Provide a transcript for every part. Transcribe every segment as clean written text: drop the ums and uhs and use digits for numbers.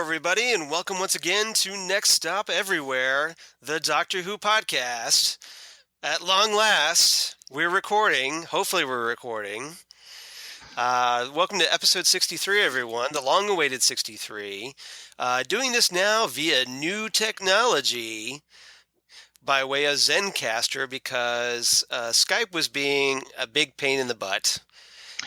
everybody, and welcome once again to Next Stop Everywhere, the Doctor Who podcast. At long last, we're recording. Hopefully, we're recording. Welcome to episode 63, everyone, the long-awaited 63. Doing this now via new technology by way of Zencaster because Skype was being a big pain in the butt,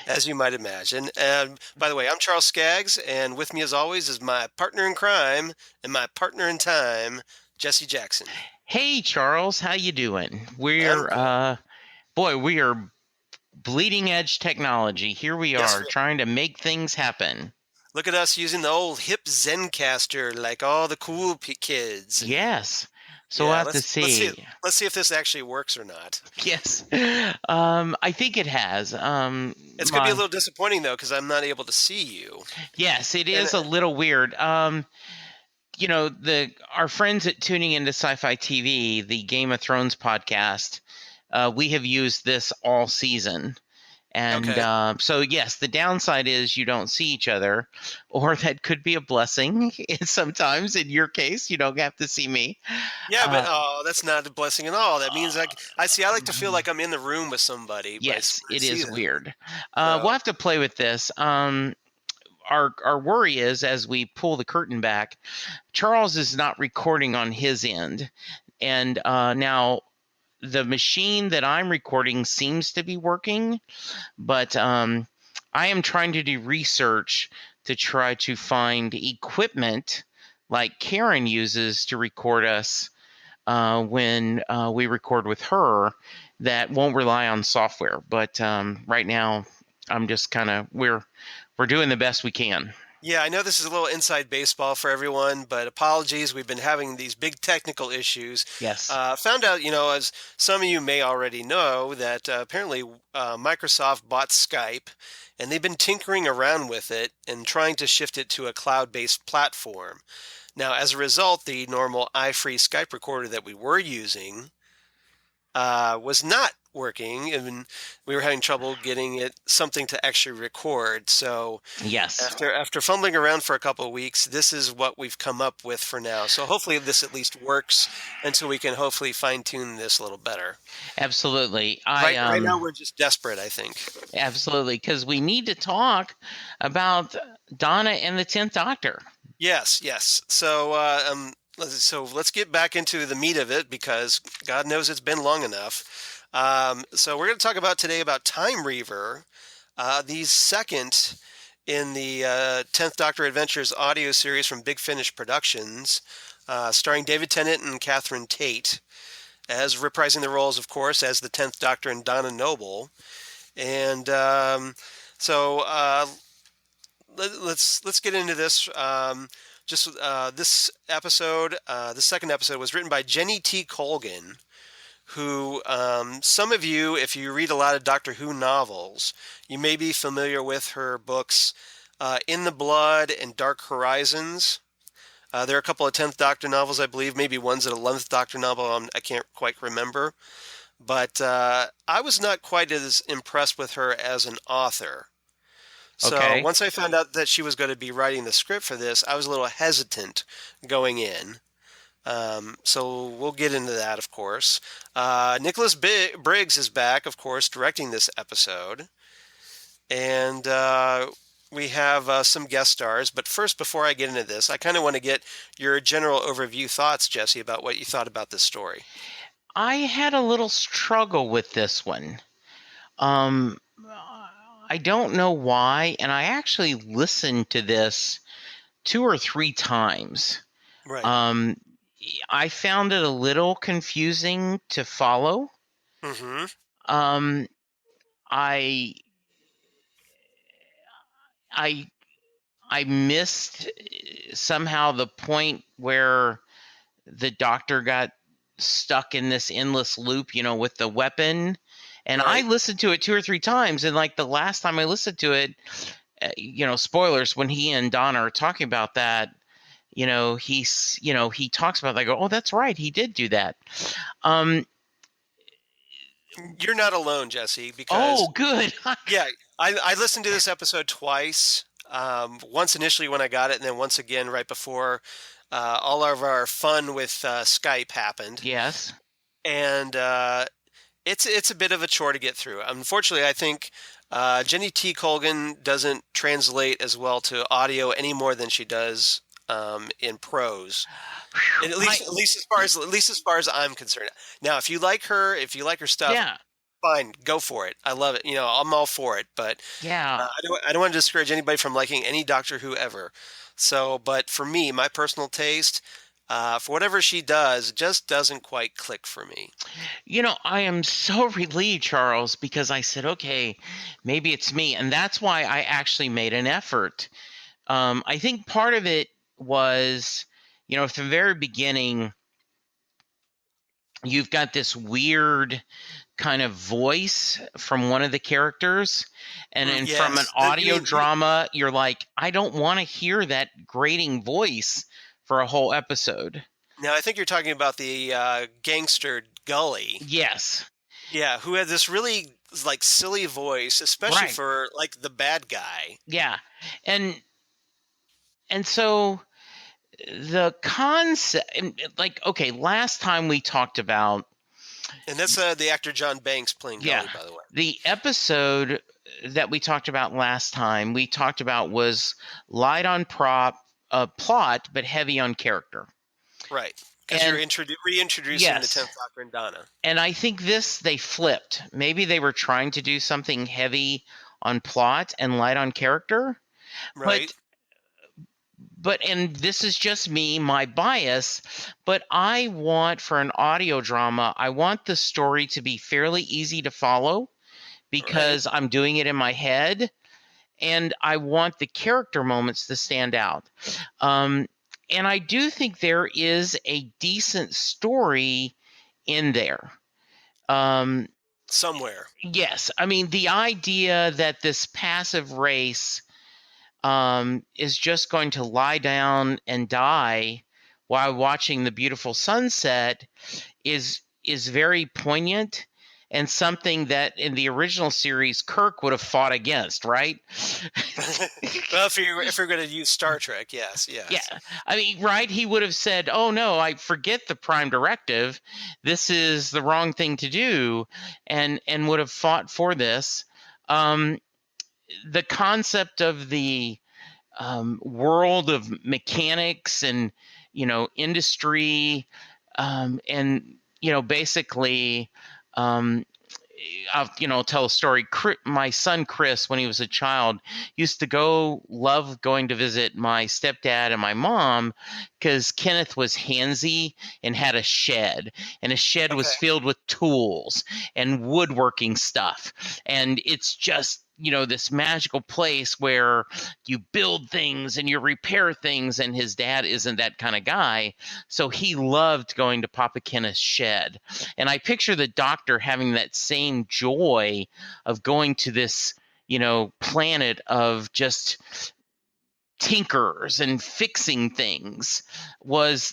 as you might imagine. And by the way, I'm Charles Skaggs, and with me as always is my partner in crime and my partner in time, Jesse Jackson. Hey, Charles, how you doing? We are bleeding edge technology. Here we Yes, are trying to make things happen. look at us using the old hip Zencaster like all the cool kids. Yes. So Yeah, we'll have to see. Let's see if this actually works or not. Yes. I think it has. It's going to be a little disappointing, though, because I'm not able to see you. Yes, it is a little weird. Our friends at Tuning Into Sci-Fi TV, the Game of Thrones podcast, we have used this all season. And Okay. So, yes, the downside is you don't see each other, or that could be a blessing. Sometimes, in your case, you don't have to see me. Yeah, but that's not a blessing at all. That means I like to feel like I'm in the room with somebody. Yes, it is weird. So. We'll have to play with this. Our worry is, as we pull the curtain back, Charles is not recording on his end. And now the machine that I'm recording seems to be working, but I am trying to do research to try to find equipment like Karen uses to record us when we record with her that won't rely on software. But right now, I'm just kind of we're doing the best we can. Yeah, I know this is a little inside baseball for everyone, but apologies. We've been having these big technical issues. Yes. Found out, as some of you may already know, that apparently Microsoft bought Skype, and they've been tinkering around with it and trying to shift it to a cloud-based platform. Now, as a result, the normal iFree Skype recorder that we were using was not working, and we were having trouble getting it something to actually record. So yes, after fumbling around for a couple of weeks, this is what we've come up with for now. So hopefully this at least works until we can hopefully fine-tune this a little better. Absolutely. Right now we're just desperate, I think. Absolutely, because we need to talk about Donna and the 10th Doctor. Yes. So let's get back into the meat of it, because God knows it's been long enough. So we're going to talk about today about Time Reaver, the second in the 10th Doctor Adventures audio series from Big Finish Productions, starring David Tennant and Catherine Tate, as reprising the roles, of course, as the 10th Doctor and Donna Noble. And let's get into this. This episode, the second episode, was written by Jenny T. Colgan, who some of you, if you read a lot of Doctor Who novels, you may be familiar with her books In the Blood and Dark Horizons. There are a couple of 10th Doctor novels, I believe, maybe one's an 11th Doctor novel, I can't quite remember. But I was not quite as impressed with her as an author. So once I found out that she was going to be writing the script for this, I was a little hesitant going in. So we'll get into that, of course. Nicholas Briggs is back, of course, directing this episode. And we have some guest stars. But first, before I get into this, I kind of want to get your general overview thoughts, Jesse, about what you thought about this story. I had a little struggle with this one. I don't know why, and I actually listened to this 2 or 3 times. Right. I found it a little confusing to follow. Mm-hmm. I missed somehow the point where the Doctor got stuck in this endless loop, with the weapon. And right. I listened to it 2 or 3 times, and like the last time I listened to it, spoilers, when he and Donna are talking about that, he talks about that. I go, oh, that's right, he did do that. You're not alone, Jesse, because good. Yeah, I listened to this episode twice. once initially when I got it, and then once again right before all of our fun with Skype happened. Yes. And it's a bit of a chore to get through. Unfortunately, I think Jenny T. Colgan doesn't translate as well to audio any more than she does in prose. And I at least as far as I'm concerned. Now, if you like her stuff, yeah. fine, go for it. I love it. You know, I'm all for it. But Yeah. I don't want to discourage anybody from liking any Doctor Who ever. So, but for me, my personal taste, for whatever she does, just doesn't quite click for me. You know, I am so relieved, Charles, because I said, okay, maybe it's me. And that's why I actually made an effort. I think part of it was, you know, from the very beginning, you've got this weird kind of voice from one of the characters. And then from an Yes, audio drama, you're like, I don't want to hear that grating voice for a whole episode. now I think you're talking about the gangster Gully. Yes. Yeah, who had this really like silly voice, especially Right. for like the bad guy. Yeah. And so the concept, like, okay, last time we talked about, And that's the actor John Banks playing yeah, Gully, by the way. the episode that we talked about last time, we talked about was light on plot, but heavy on character. Right, because And you're reintroducing the yes, 10th Doctor and Donna. and I think they flipped. Maybe they were trying to do something heavy on plot and light on character, Right. but and this is just me, my bias, but I want, for an audio drama, I want the story to be fairly easy to follow because I'm doing it in my head, and I want the character moments to stand out. And I do think there is a decent story in there. Somewhere. Yes, I mean, the idea that this passive race is just going to lie down and die while watching the beautiful sunset is very poignant, and something that in the original series Kirk would have fought against, right? Well, if you're going to use Star Trek, yes. Yeah, I mean, right? He would have said, "Oh no, I forget the Prime Directive. This is the wrong thing to do," and would have fought for this. The concept of the world of mechanics and, you know, industry, and, you know, basically, I'll, you know, tell a story. My son Chris, when he was a child, used to love going to visit my stepdad and my mom because Kenneth was handsy and had a shed, and a shed was filled with tools and woodworking stuff. And it's just, you know, this magical place where you build things and you repair things, and his dad isn't that kind of guy. So he loved going to Papa Kenneth's shed. And I picture the Doctor having that same joy of going to this, you know, planet of just tinkers and fixing things.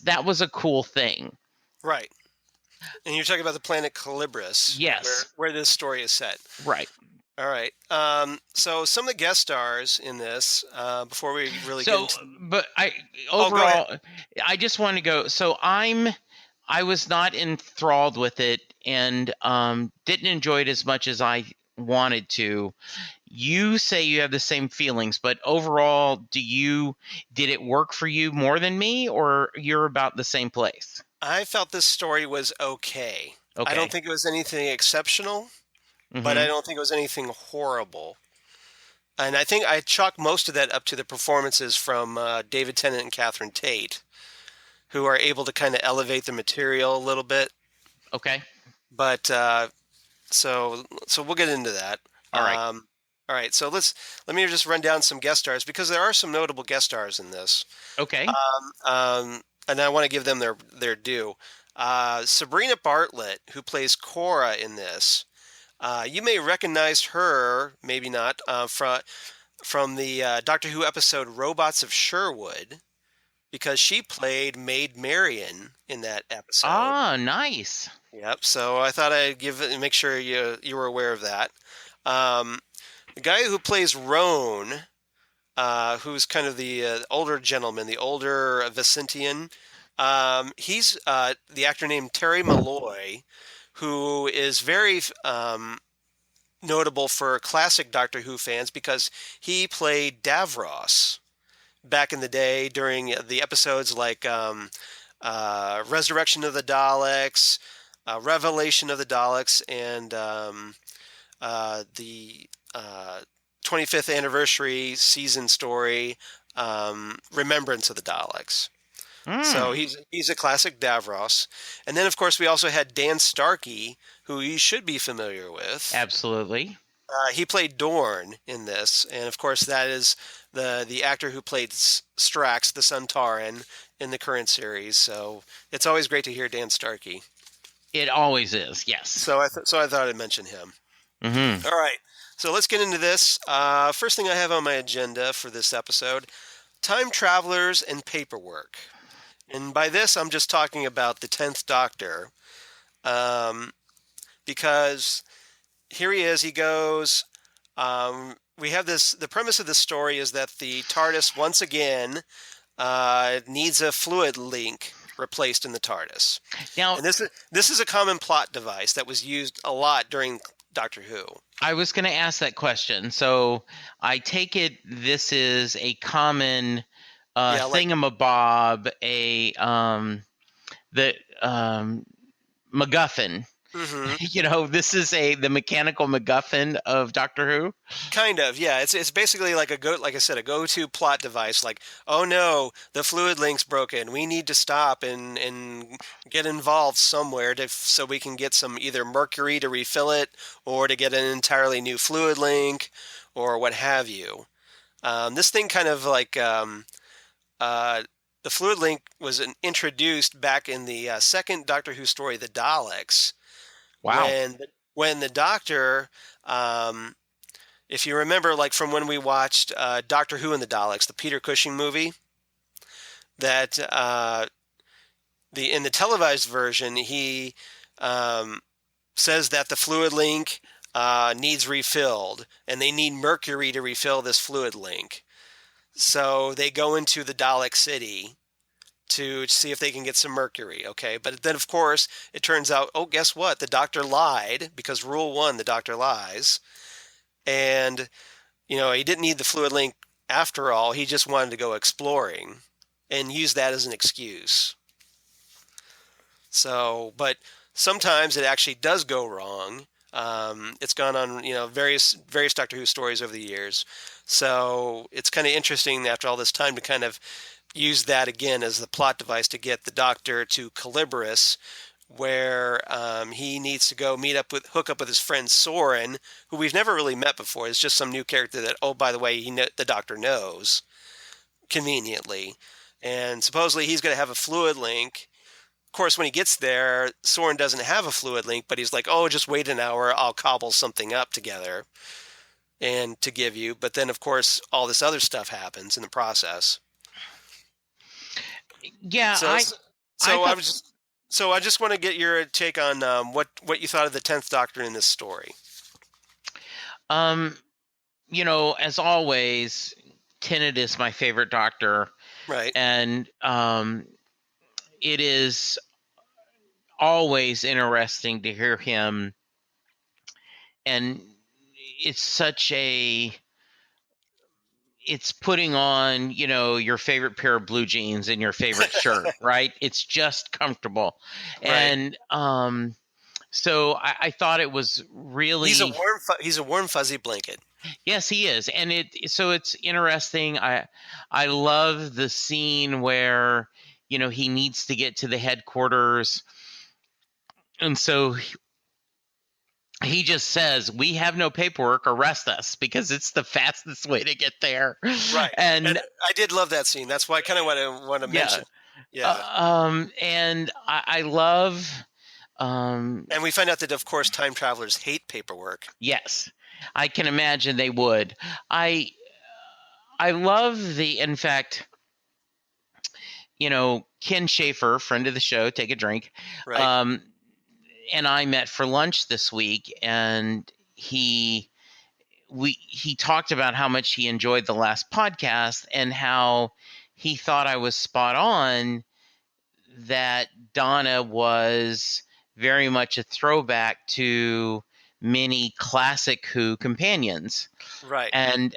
That was a cool thing. Right. And you're talking about the planet Calibris. Yes. Where this story is set. Right. All right. So some of the guest stars in this, before we really get into... But go ahead. I just want to go. So I was not enthralled with it, and didn't enjoy it as much as I wanted to. You say you have the same feelings, but overall, did it work for you more than me, or you're about the same place? I felt this story was okay. I don't think it was anything exceptional, but I don't think it was anything horrible. And I think I chalk most of that up to the performances from David Tennant and Catherine Tate, who are able to kind of elevate the material a little bit. Okay. But so we'll get into that. All right. All right. So let me just run down some guest stars, because there are some notable guest stars in this. Okay. And I want to give them their due. Sabrina Bartlett, who plays Cora in this, you may recognize her, maybe not, from the Doctor Who episode Robots of Sherwood, because she played Maid Marian in that episode. Ah, nice. Yep. So I thought I'd make sure you were aware of that. The guy who plays Roan, who's kind of the older gentleman, the older Vicentian. He's the actor named Terry Malloy, who is very notable for classic Doctor Who fans because he played Davros back in the day during the episodes like Resurrection of the Daleks, Revelation of the Daleks, and the 25th anniversary season story, Remembrance of the Daleks. So Mm, he's a classic Davros. And then, of course, we also had Dan Starkey, who you should be familiar with. absolutely. He played Dorn in this, and of course, that is the actor who played Strax, the Suntaran, in the current series. So it's always great to hear Dan Starkey. It always is. Yes. So I thought I'd mention him. Hmm. All right, so let's get into this. First thing I have on my agenda for this episode: time travelers and paperwork. And by this, I'm just talking about the 10th Doctor, um, because here he is. He goes. We have this. The premise of this story is that the TARDIS once again needs a fluid link replaced in the TARDIS, Now, and this is a common plot device that was used a lot during Doctor Who. I was going to ask that question. So I take it this is a common Yeah, like thingamabob, the MacGuffin. hmm This is the mechanical MacGuffin of Doctor Who. kind of, yeah. It's basically like like I said, a go-to plot device. Like, oh no, the fluid link's broken. We need to stop and get involved somewhere so we can get some either mercury to refill it or to get an entirely new fluid link or what have you. This thing kind of like uh, the fluid link was introduced back in the second Doctor Who story, the Daleks, Wow. when the Doctor. If you remember, like from when we watched Doctor Who and the Daleks, the Peter Cushing movie, that the in the televised version, he um, says that the fluid link needs refilled, and they need mercury to refill this fluid link. So they go into the Dalek city to see if they can get some mercury. Okay, but then of course it turns out, oh, guess what? The Doctor lied because Rule 1, the Doctor lies, and he didn't need the fluid link after all. He just wanted to go exploring and use that as an excuse. So, but sometimes it actually does go wrong. It's gone on, various Doctor Who stories over the years. So it's kind of interesting after all this time to kind of use that again as the plot device to get the Doctor to Calibris, where he needs to go hook up with his friend Soren, who we've never really met before. It's just some new character that, oh, by the way, the Doctor knows conveniently, and supposedly he's going to have a fluid link. Of course, when he gets there, Soren doesn't have a fluid link, but he's like, oh, just wait an hour, I'll cobble something up together and to give you. But then, of course, all this other stuff happens in the process. Yeah, So, I so I thought, was just, so I just want to get your take on what you thought of the 10th Doctor in this story. um, as always, Tennant is my favorite Doctor, Right. and it is always interesting to hear him, and it's such it's putting on, your favorite pair of blue jeans and your favorite shirt, right? It's just comfortable. Right. And so I thought it was really, He's a warm fuzzy blanket. yes, he is. And so it's interesting. I love the scene where, he needs to get to the headquarters. And so he just says, we have no paperwork, arrest us, because it's the fastest way to get there. Right. And And I did love that scene. That's why I kind of want to yeah, mention. Yeah. and I love, And we find out that, of course, time travelers hate paperwork. yes, I can imagine they would. I love in fact, Ken Schaefer, friend of the show, take a drink, Right. and I met for lunch this week, and he he talked about how much he enjoyed the last podcast and how he thought I was spot on, that Donna was very much a throwback to many classic Who companions. Right. And,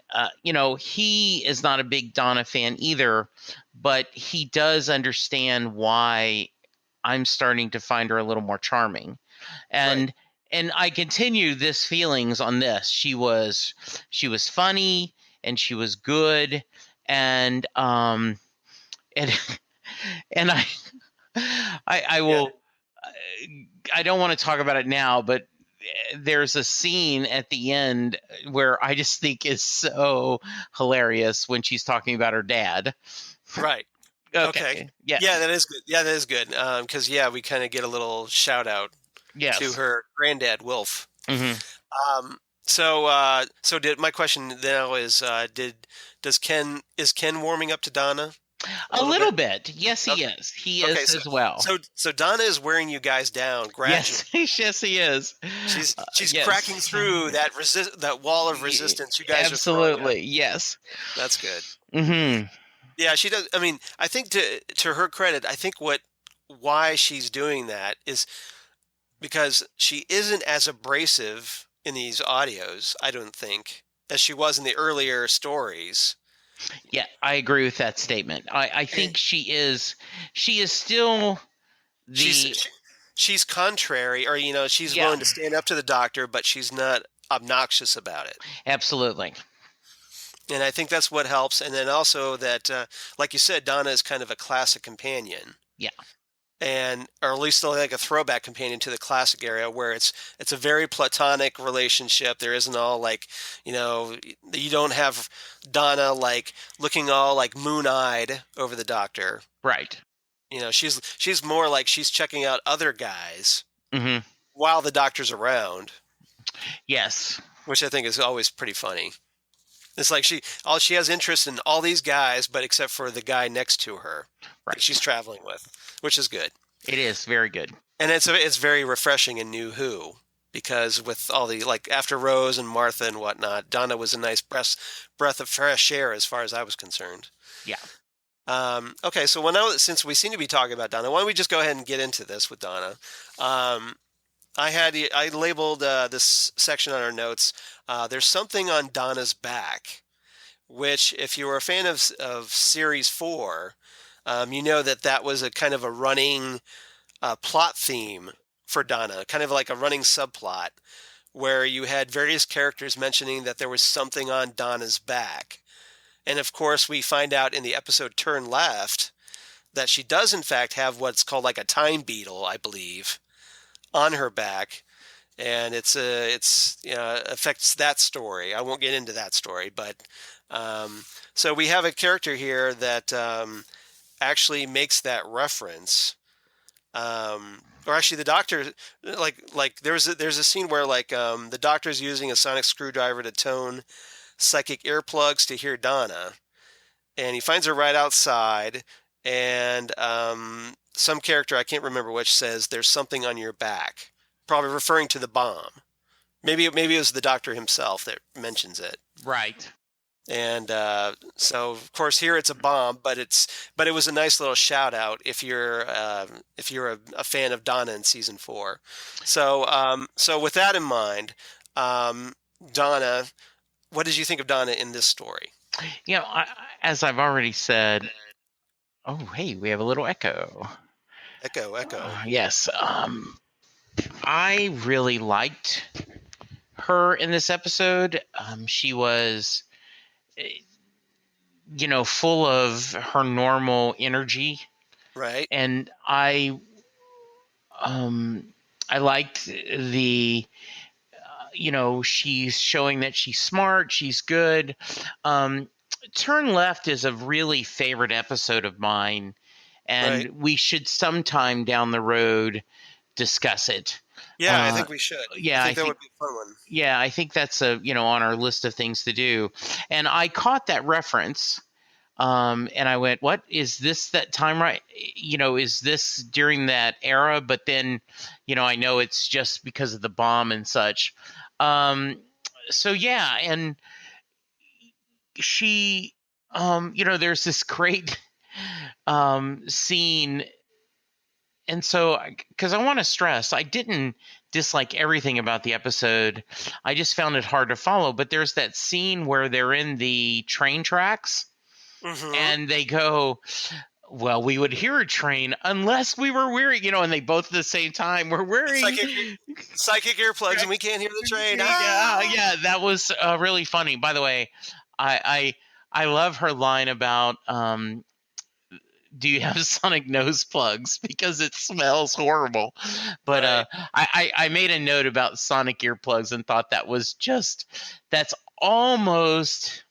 he is not a big Donna fan either, but he does understand why I'm starting to find her a little more charming. And Right. and I continue this feelings on this. She was funny and she was good, and and and I Yeah. will, I don't want to talk about it now, but there's a scene at the end where I just think is so hilarious when she's talking about her dad. Right. Okay. Okay. Yeah. Yeah, that is good. Yeah, that is good. Because we kind of get a little shout out to Yes. her granddad, Wilf. Hmm. So did my question now is is Ken warming up to Donna a A little little bit? bit. Yes, he Okay. is. He Okay. is as well. So Donna is wearing you guys down gradually. Yes, yes, he is. She's Yes. cracking through that wall of resistance you guys are throwing up. Absolutely. Yes. That's good. Hmm. Yeah, she does. I mean, I think to her credit, I think why she's doing that is because she isn't as abrasive in these audios, I don't think, as she was in the earlier stories. Yeah, I agree with that statement. I think she is still She's the she's contrary, or she's yeah, willing to stand up to the doctor, but she's not obnoxious about it. absolutely. And I think that's what helps. And then also that, like you said, Donna is kind of a classic companion. Yeah. And or at least like a throwback companion to the classic area, where it's a very platonic relationship. There isn't all like, you don't have Donna like looking all like moon-eyed over the doctor. Right. She's more like she's checking out other guys Hmm. while the doctor's around, Yes. which I think is always pretty funny. It's like she has interest in all these guys, but except for the guy next to her that Right. she's traveling with, which is good. It is very good. And it's very refreshing in New Who, because with all the like after Rose and Martha and whatnot, Donna was a nice breath of fresh air as far as I was concerned. Yeah. Okay, so since we seem to be talking about Donna, why don't we just go ahead and get into this with Donna? I labeled this section on our notes. There's something on Donna's back, which, if you were a fan of Series 4, you know that was a kind of a running plot theme for Donna, kind of like a running subplot, where you had various characters mentioning that there was something on Donna's back. And of course, we find out in the episode Turn Left that she does in fact have what's called like a time beetle, I believe, on her back. And it's affects that story. I won't get into that story, but so we have a character here that actually makes that reference. Or actually, the doctor, like there's a scene where the doctor's using a sonic screwdriver to tone psychic earplugs to hear Donna, and he finds her right outside, and some character, I can't remember which, says there's something on your back, probably referring to the bomb. Maybe it was the doctor himself that mentions it. Right. And so, of course, here it's a bomb, but it was a nice little shout out if you're a fan of Donna in season 4. So with that in mind, Donna, what did you think of Donna in this story? As I've already said. Oh, hey, we have a little echo. Echo. Yes. I really liked her in this episode. She was, full of her normal energy, Right. and I liked the, she's showing that she's smart, she's good. Turn Left is a really favorite episode of mine, and Right. we should sometime down the road discuss it. Yeah, I think we should. Yeah, I think that would be a fun one. Yeah, I think that's on our list of things to do. And I caught that reference, and I went, "What is this? That time, right? Is this during that era?" But then, I know it's just because of the bomb and such. so yeah, and she, there's this great scene. And so, because I want to stress, I didn't dislike everything about the episode. I just found it hard to follow. But there's that scene where they're in the train tracks Mm-hmm. and they go, well, we would hear a train unless we were wearing, and they both at the same time were wearing. Psychic earplugs, and we can't hear the train. Yeah, Ah! yeah, that was really funny. By the way, I love her line about do you have sonic nose plugs because it smells horrible. But Right. I made a note about sonic earplugs and thought that's almost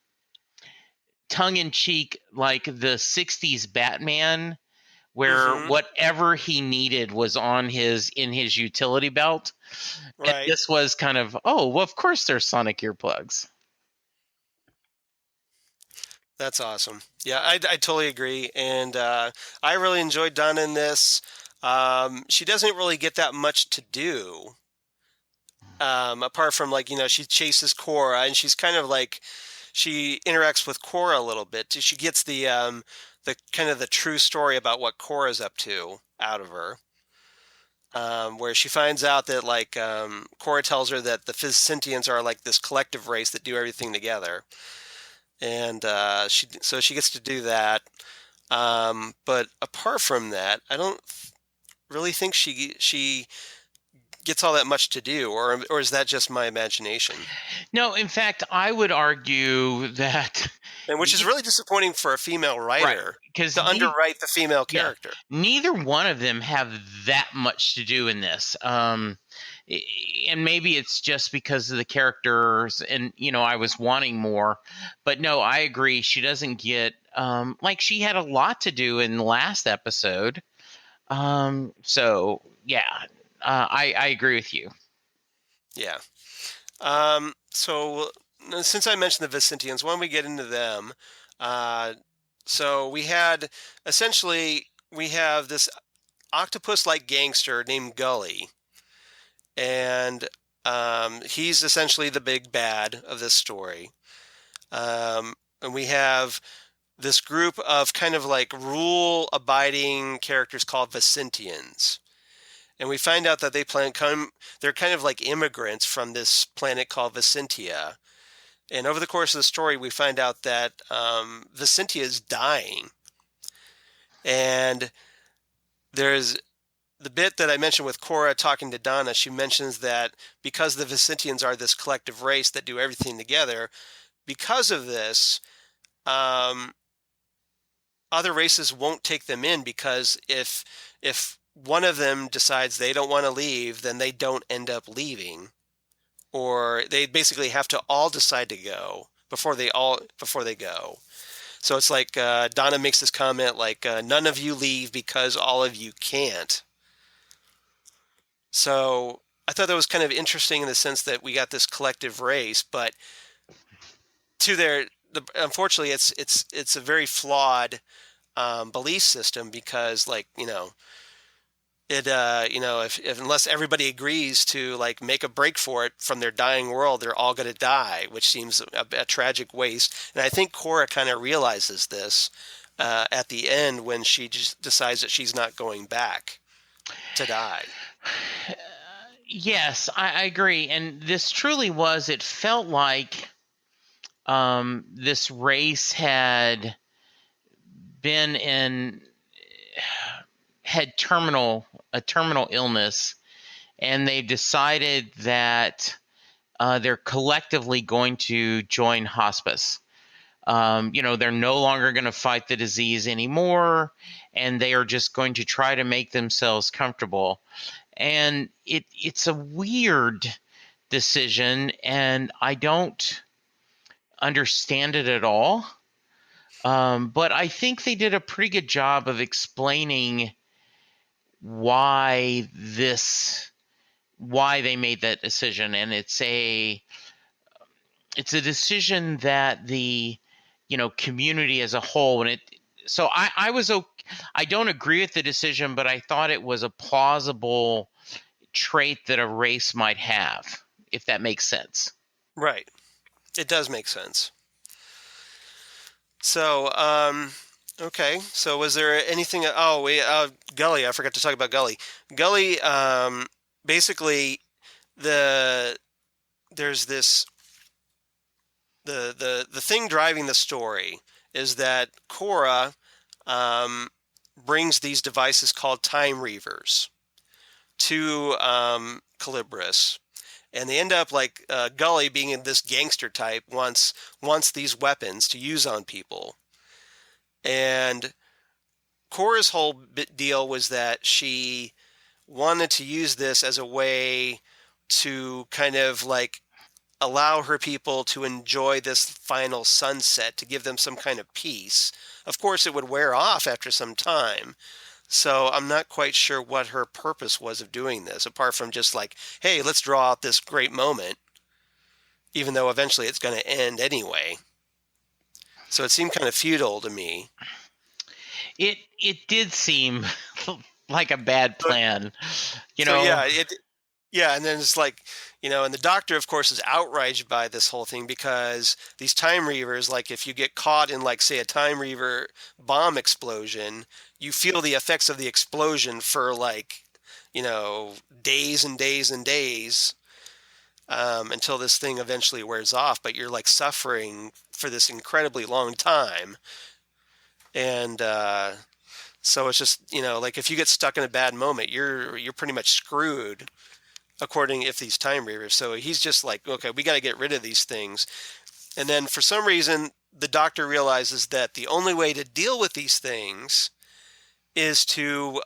tongue-in-cheek, like the 60s Batman, where Mm-hmm. whatever he needed was in his utility belt. And Right. this was kind of, oh, well, of course there's sonic earplugs. That's awesome. Yeah, I totally agree. And I really enjoyed Donna in this. She doesn't really get that much to do. Apart from like, she chases Cora and she's kind of like, she interacts with Cora a little bit. She gets the kind of the true story about what Cora's up to out of her. Where she finds out that like Cora tells her that the Vicintians are like this collective race that do everything together, and she gets to do that. But apart from that, I don't really think she gets all that much to do, or is that just my imagination? No, in fact, I would argue that And which is really disappointing for a female right, writer because to underwrite the female yeah, character. neither one of them have that much to do in this. And maybe it's just because of the characters, and I was wanting more. But no, I agree. She doesn't get like she had a lot to do in the last episode. So yeah, I agree with you. Yeah. So since I mentioned the Vicintians, why don't we get into them? Uh, so we have this octopus-like gangster named Gully, and he's essentially the big bad of this story. And we have this group of kind of like rule-abiding characters called Vicintians. And we find out that they're kind of like immigrants from this planet called Vicintia. And over the course of the story, we find out that Vicintia is dying. And there's the bit that I mentioned with Cora talking to Donna. She mentions that because the Vicintians are this collective race that do everything together, because of this, um, other races won't take them in because if one of them decides they don't want to leave, then they don't end up leaving, or they basically have to all decide to go before they go. So it's like Donna makes this comment like, "None of you leave because all of you can't." So I thought that was kind of interesting in the sense that we got this collective race, but unfortunately, it's a very flawed belief system because, like, if unless everybody agrees to like make a break for it from their dying world, they're all going to die, which seems a tragic waste. And I think Cora kind of realizes this at the end when she just decides that she's not going back to die. Yes, I agree. And this truly was, it felt like this race had been had a terminal illness, and they decided that they're collectively going to join hospice. They're no longer going to fight the disease anymore, and they are just going to try to make themselves comfortable. And it's a weird decision, and I don't understand it at all. But I think they did a pretty good job of explaining why they made that decision, and it's a decision that the community as a whole, and I don't agree with the decision, but I thought it was a plausible trait that a race might have, if that makes sense. Right. It does make sense. So, okay. So, was there anything? Oh, Gully. I forgot to talk about Gully. Gully. Basically, the there's this the thing driving the story is that Cora um, brings these devices called time reavers to Calibris, and they end up like Gully, being in this gangster type, wants these weapons to use on people, and Cora's whole deal was that she wanted to use this as a way to kind of like allow her people to enjoy this final sunset, to give them some kind of peace. Of course, it would wear off after some time. So I'm not quite sure what her purpose was of doing this, apart from just like, hey, let's draw out this great moment, even though eventually it's going to end anyway. So it seemed kind of futile to me. It did seem like a bad So, plan, you so know. yeah, and then it's like, and the doctor, of course, is outraged by this whole thing because these time reavers, like if you get caught in, like, say, a time reaver bomb explosion, you feel the effects of the explosion for like, days and days and days, until this thing eventually wears off. But you're like suffering for this incredibly long time, and so it's just, like if you get stuck in a bad moment, you're pretty much screwed according if these time reavers. So he's just like, okay, we got to get rid of these things. And then for some reason, the doctor realizes that the only way to deal with these things is to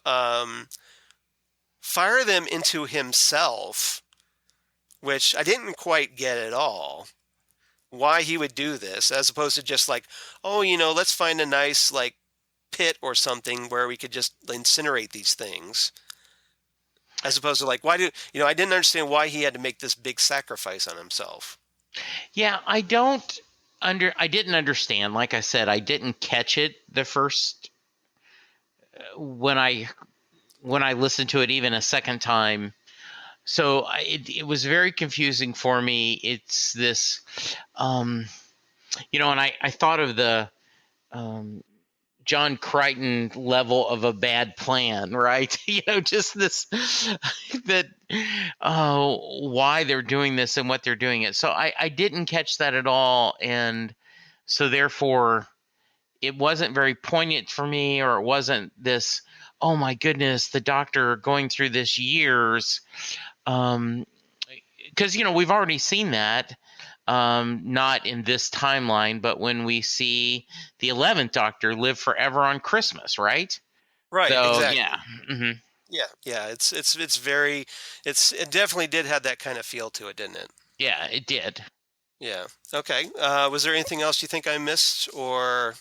fire them into himself, which I didn't quite get at all. Why he would do this, as opposed to just like, oh, let's find a nice like pit or something where we could just incinerate these things. As opposed to like, why do I didn't understand why he had to make this big sacrifice on himself. Yeah, I didn't understand. Like I said, I didn't catch it the first when I listened to it even a second time. So it was very confusing for me. It's this, and I thought of the um, John Crichton level of a bad plan, right? Just this that why they're doing this and what they're doing it. So I didn't catch that at all, and so therefore it wasn't very poignant for me, or it wasn't this, oh my goodness, the doctor going through this years, because we've already seen that, not in this timeline, but when we see the 11th Doctor live forever on Christmas, right? Right, So yeah. exactly. Yeah, it definitely did have that kind of feel to it, didn't it? Yeah, it did. Yeah. Okay. Was there anything else you think I missed, or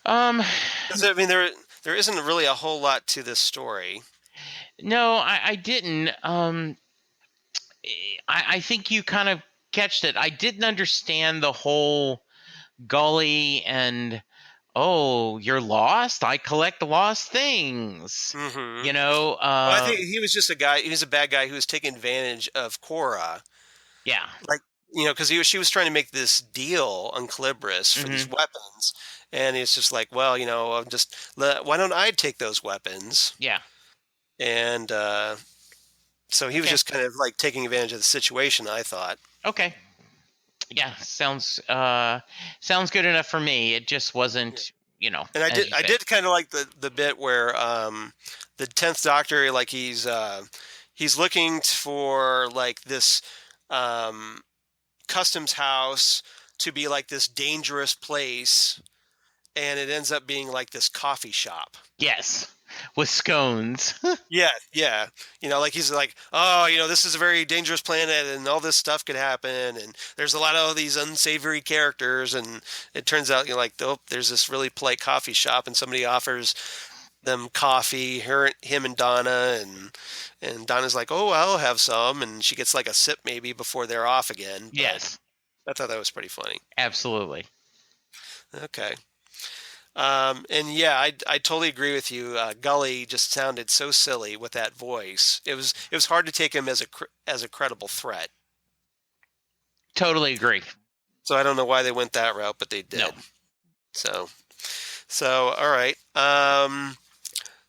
Um, 'cause, I mean, there isn't really a whole lot to this story. no, I didn't. I think you kind of catched it. I didn't understand the whole Gully and, oh, you're lost? I collect lost things. Mm-hmm. You know, Well, I think he was just a guy. He was a bad guy who was taking advantage of Cora, yeah. like, because she was trying to make this deal on Calibris for these Hmm. weapons, and he's just like, well, why don't I take those weapons? Yeah. And so he was Okay. just kind of like taking advantage of the situation, I thought. Okay. Yeah. Sounds good enough for me. It just Yeah. wasn't, And as you I say. did kind of like the bit where the 10th Doctor, like he's looking for like this um, customs house to be like this dangerous place, and it ends up being like this coffee shop. Yes. With scones. Yeah, yeah. Like he's like, oh, this is a very dangerous planet, and all this stuff could happen, and there's a lot of these unsavory characters, and it turns out, like, oh, there's this really polite coffee shop, and somebody offers them coffee, him and Donna, and Donna's like, oh, I'll have some, and she gets like a sip maybe before they're off again, but Yes. I thought that was pretty funny. Absolutely. Okay. And yeah, I totally agree with you. Gully just sounded so silly with that voice. It was hard to take him as a credible threat. Totally agree. So I don't know why they went that route, but they No. did. So, all right.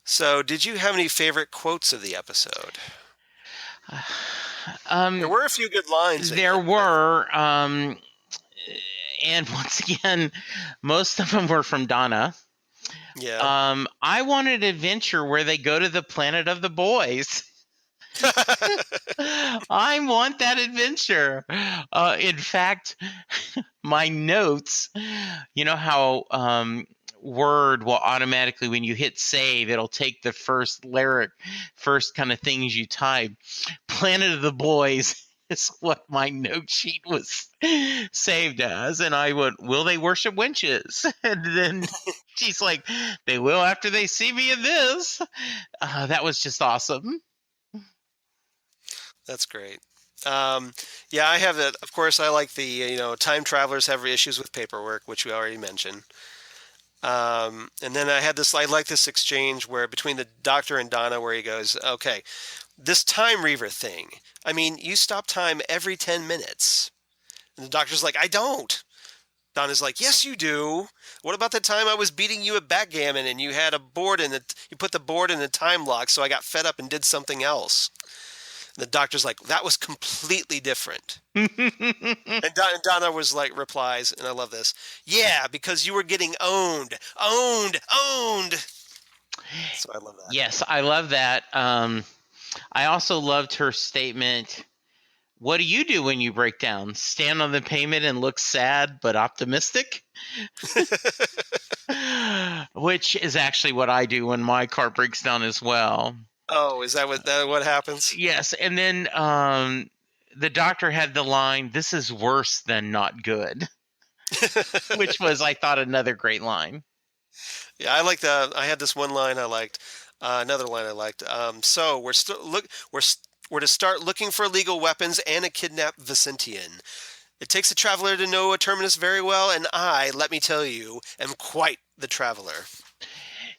So did you have any favorite quotes of the episode? There Um, were a few good lines in there it. were, and once again, most of them were from Donna. Yeah. I wanted an adventure where they go to the planet of the boys. I want that adventure. In fact, my notes, you know how Word will automatically, when you hit save, it'll take the first lyric, first kind of things you type. Planet of the Boys is what my note sheet was saved as. And I went, will they worship winches? And then she's like, they will after they see me in this. That was just awesome. That's great. Yeah, I have that. Of course, I like the, time travelers have issues with paperwork, which we already mentioned. And then I like this exchange where between the doctor and Donna, where he goes, okay, this time Reaver thing. I mean, you stop time every 10 minutes. And the doctor's like, I don't. Donna's like, yes, you do. What about the time I was beating you at backgammon and you had a board you put the board in a time lock, so I got fed up and did something else. And the doctor's like, that was completely different. And Donna was like, replies, and I love this. Yeah, because you were getting owned. So I love that. Yes, I love that. I also loved her statement. What do you do when you break down? Stand on the pavement and look sad but optimistic? Which is actually what I do when my car breaks down as well. Oh, is that what happens? Yes, and then the doctor had the line, "This is worse than not good," which was, I thought, another great line. Yeah, I like that. I had this one line I liked. Another line I liked. So we're to start looking for illegal weapons and a kidnapped Vicentian. It takes a traveler to know a terminus very well, and let me tell you, am quite the traveler.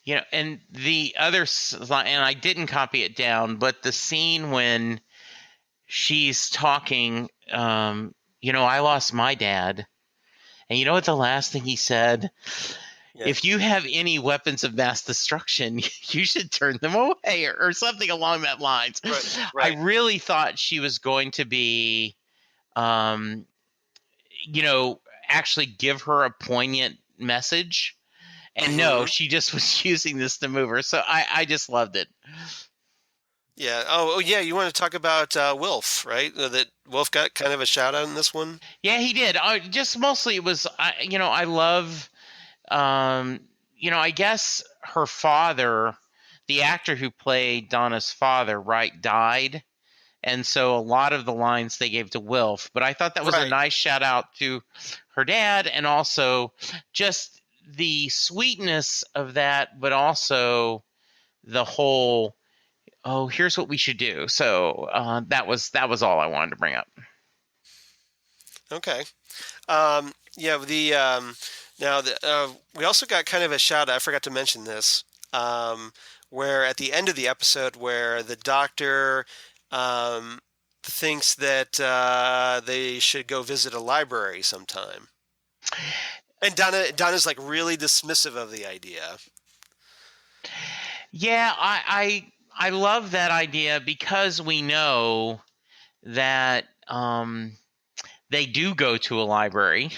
You know, and the other line, and I didn't copy it down, but the scene when she's talking, I lost my dad. And you know what the last thing he said? Yeah. If you have any weapons of mass destruction, you should turn them away, or something along that lines. Right. I really thought she was going to be, actually give her a poignant message. And no, she just was using this to move her. So I just loved it. Yeah. Oh, yeah. You want to talk about Wilf, right? That Wilf got kind of a shout out in this one. Yeah, he did. Just mostly it was, I love, I guess her father, the actor who played Donna's father, right, died. And so a lot of the lines they gave to Wilf. But I thought that was a nice shout out to her dad, and also just the sweetness of that, but also the whole, oh, here's what we should do. So that was all I wanted to bring up. Okay. Yeah. We also got kind of a shout out. I forgot to mention this. Where at the end of the episode, where the doctor thinks that they should go visit a library sometime, and Donna's like really dismissive of the idea. Yeah, I love that idea, because we know that they do go to a library.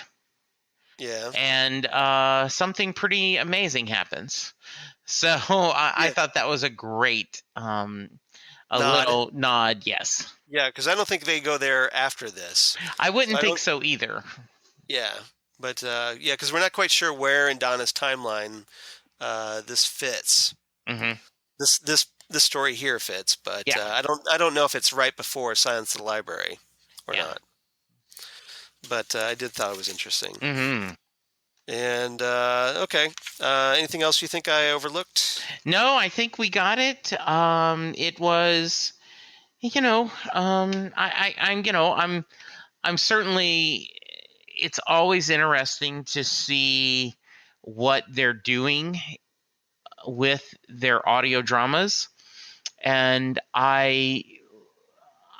Yeah. And something pretty amazing happens. So I thought that was a great little nod. Yes. Yeah, because I don't think they go there after this. I wouldn't think so either. Yeah, but because we're not quite sure where in Donna's timeline this fits. Mm-hmm. This story here fits, but yeah. I don't know if it's right before Silence of the Library or not. But I did thought it was interesting. Mm-hmm. And okay, anything else you think I overlooked? No, I think we got it. It was, I'm certainly. It's always interesting to see what they're doing with their audio dramas, and I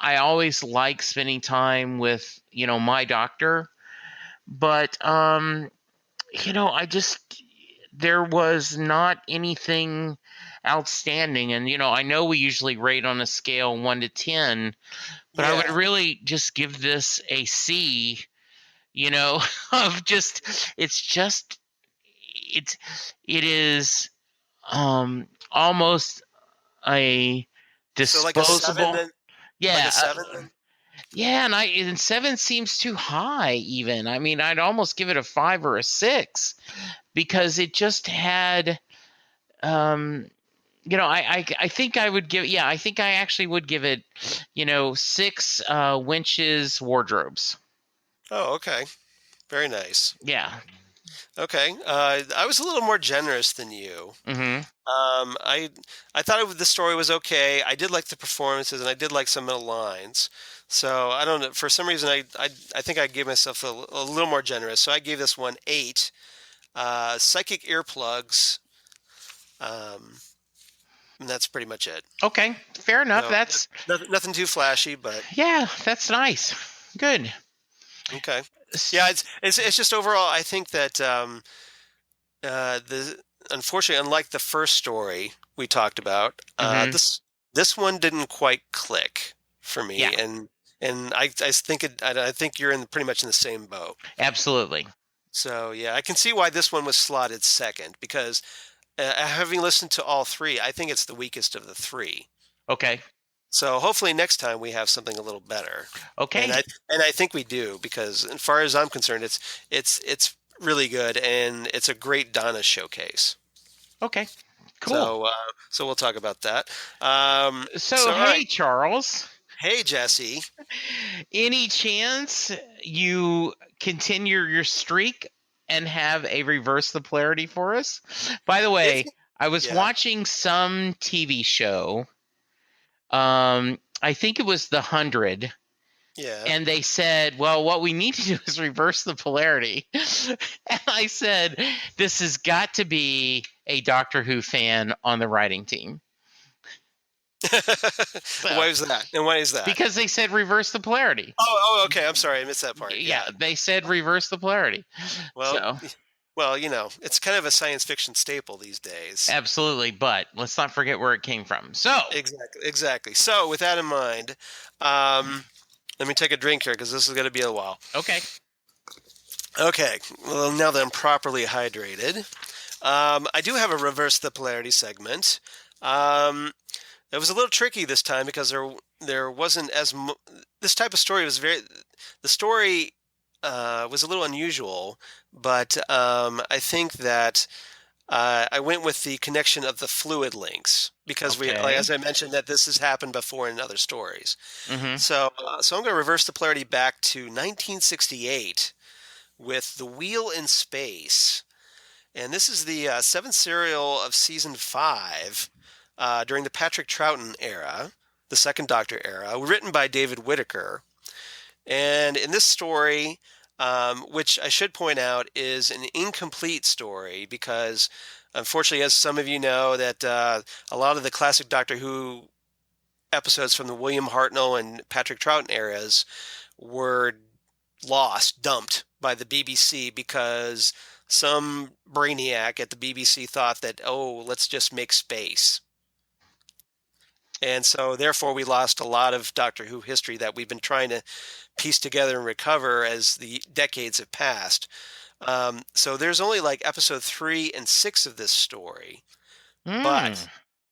I always like spending time with, my doctor, but I just there was not anything outstanding. And I know we usually rate on a scale 1 to 10, but I would Yeah. really just give this a C, of just it's it is almost a So like a seven disposable. then, like a Yeah, seven then? yeah, and 7 seems too high even. I mean, I'd almost give it a 5 or a 6 because it just had um I think I would give, yeah, I think I actually would give it, 6 winches wardrobes. Oh, okay. Very nice. Yeah. Okay. I was a little more generous than you. Mhm. I thought the story was okay. I did like the performances, and I did like some of the lines. So I don't know. For some reason, I think I gave myself a little more generous. So I gave this one 8. Psychic earplugs. Um, and that's pretty much it. Okay, fair enough. So That's nothing too flashy, but Yeah, that's nice. Good. okay. Yeah, it's just overall. I think that the unfortunately, unlike the first story we talked about, Mhm. this one didn't quite click for Yeah, me, and I think you're in pretty much in the same boat. absolutely. So yeah, I can see why this one was slotted second because having listened to all three, I think it's the weakest of the three. Okay. So hopefully next time we have something a little better, and Okay. I think we do because as far as I'm concerned, it's really good and it's a great Donna showcase. Okay. Cool. So we'll talk about that. So, So all right, hey Charles, hey Jesse. any chance you continue your streak and have a reverse the polarity for us? By the If way, I was yeah, watching some TV show. I think it was The 100, yeah. and they said, "Well, what we need to do is reverse the polarity." And I said, "This has got to be a Doctor Who fan on the writing team." So, Why is that? And why is that? because they said reverse the polarity. Okay. I'm sorry, I missed that part. Yeah, Yeah. they said reverse the polarity. Well, So, well, it's kind of a science fiction staple these days. absolutely, but let's not forget where it came from. So, Exactly. Exactly. So with that in mind, um, let me take a drink here because this is going to be a while. okay. Okay. Well, now that I'm properly hydrated, I do have a reverse the polarity segment. Um, it was a little tricky this time because there wasn't this type of story was very the story was a little unusual, but I think that I went with the connection of the fluid links because like Okay. as I mentioned, that this has happened before in other stories. Mhm. So I'm going to reverse the polarity back to 1968 with The Wheel in Space. And this is the seventh serial of season 5 during the Patrick Troughton era, the second Doctor era, written by David Whitaker. And in this story, which I should point out is an incomplete story because, unfortunately, as some of you know, that a lot of the classic Doctor Who episodes from the William Hartnell and Patrick Troughton eras were lost, dumped by the BBC because some brainiac at the BBC thought that, oh, let's just make space. And so, therefore, we lost a lot of Doctor Who history that we've been trying to piece together and recover as the decades have passed. So, there's only like episode 3 and 6 of this story, Mm.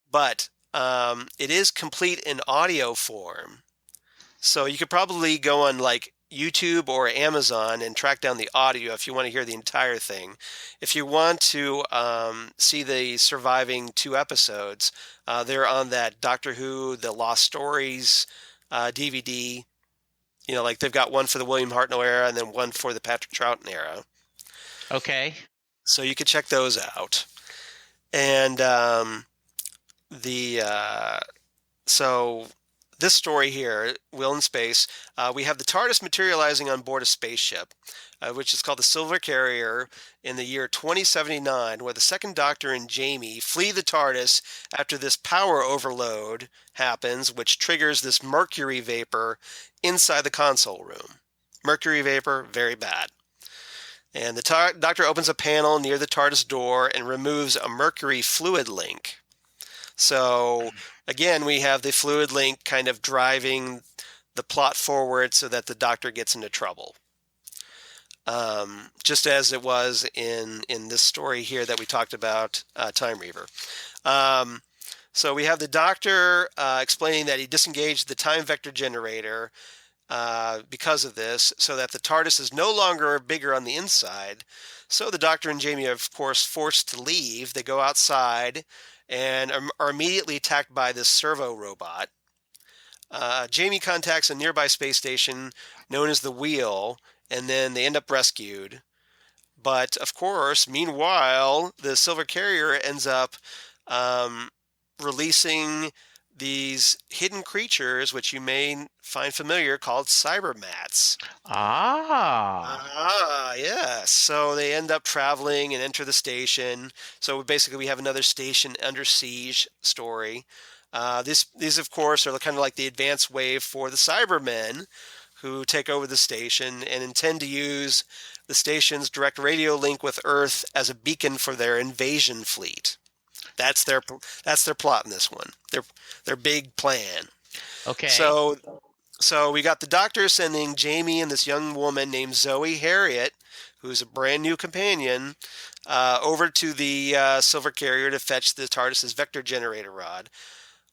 but it is complete in audio form. So you could probably go on like YouTube or Amazon and track down the audio if you want to hear the entire thing. If you want to see the surviving 2 episodes, they're on that Doctor Who: The Lost Stories DVD. Like they've got one for the William Hartnell era and then one for the Patrick Troughton era. Okay. So you could check those out. And the so this story here, Will in Space, we have the TARDIS materializing on board a spaceship, which is called the Silver Carrier, in the year 2079, where the Second Doctor and Jamie flee the TARDIS after this power overload happens, which triggers this mercury vapor inside the console room. Mercury vapor, very bad. And the Doctor opens a panel near the TARDIS door and removes a mercury fluid link. So, again, we have the fluid link kind of driving the plot forward so that the Doctor gets into trouble. Just as it was in this story here that we talked about, Time Reaver. So we have the Doctor explaining that he disengaged the time vector generator because of this, so that the TARDIS is no longer bigger on the inside. So the Doctor and Jamie are, of course, forced to leave. They go outside and are immediately attacked by this servo robot. Jamie contacts a nearby space station known as the Wheel, and then they end up rescued. But, of course, meanwhile, the Silver Carrier ends up releasing these hidden creatures, which you may find familiar, called cybermats. Yes. So they end up traveling and enter the station. So basically we have another station under siege story. These, of course, are kind of like the advanced wave for the Cybermen, who take over the station and intend to use the station's direct radio link with Earth as a beacon for their invasion fleet. That's their plot in this one. Their big plan. Okay. So we got the Doctor sending Jamie and this young woman named Zoe Harriet, who's a brand new companion, over to the Silver Carrier to fetch the TARDIS's vector generator rod.